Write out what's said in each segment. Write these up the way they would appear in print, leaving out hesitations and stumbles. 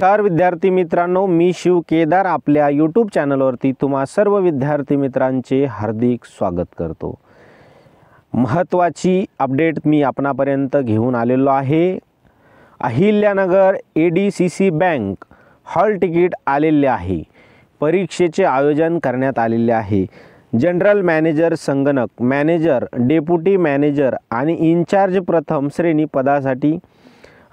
नमस्कार विद्यार्थी मित्रांनो, मी शिव केदार आपल्या यूट्यूब चॅनलवरती तुम्हा सर्व विद्यार्थी मित्रांचे हार्दिक स्वागत करतो। महत्त्वाची अपडेट मी आपणापर्यंत घेऊन आलेलो आहे। Ahilyanagar ADCC bank hall ticket आलेले आहे। परीक्षेचे आयोजन करण्यात आलेले आहे। जनरल मॅनेजर, संगणक मॅनेजर, डेप्युटी मॅनेजर आणि इन्चार्ज प्रथम श्रेणी पदासाठी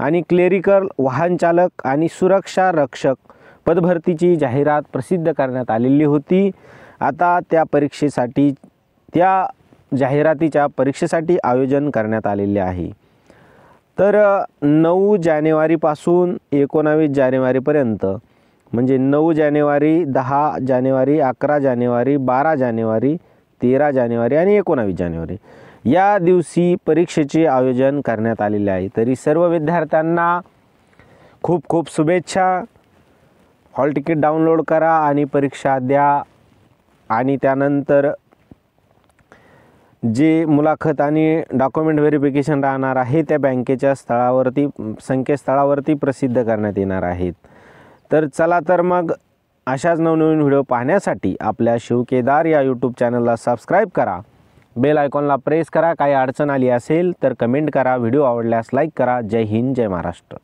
आणि क्लेरिकल, वाहन चालक आणि सुरक्षा रक्षक पदभरतीची जाहिरात प्रसिद्ध करण्यात आलेली होती। आता त्या परीक्षेसाठी, त्या जाहिरातीच्या परीक्षेसाठी आयोजन करण्यात आलेले आहे। तर 9 जानेवारीपासून 19 जानेवारीपर्यंत, म्हणजे 9 जानेवारी, 10 जानेवारी, 11 जानेवारी, 12 जानेवारी, 13 जानेवारी आणि 19 जानेवारी या दिवशी परीक्षेचे आयोजन करण्यात आलेले आहे। तरी सर्व विद्यार्थ्यांना खूप खूप शुभेच्छा। हॉल तिकीट डाउनलोड करा आणि परीक्षा द्या। आणि त्यानंतर जे मुलाखत आणि डॉक्युमेंट व्हेरिफिकेशन राहणार आहे त्या बँकेच्या स्थळावरती, संकेतस्थळावरती प्रसिद्ध करण्यात येणार आहेत। तर चला तर मग अशाच नवनवीन व्हिडिओ पाहण्यासाठी आपल्या शिव केदार या यूट्यूब चॅनलला सबस्क्राईब करा, बेल आयकॉनला प्रेस करा। काही अडचण आली असेल तर कमेंट करा, व्हिडिओ आवडल्यास लाईक करा। जय हिंद, जय महाराष्ट्र।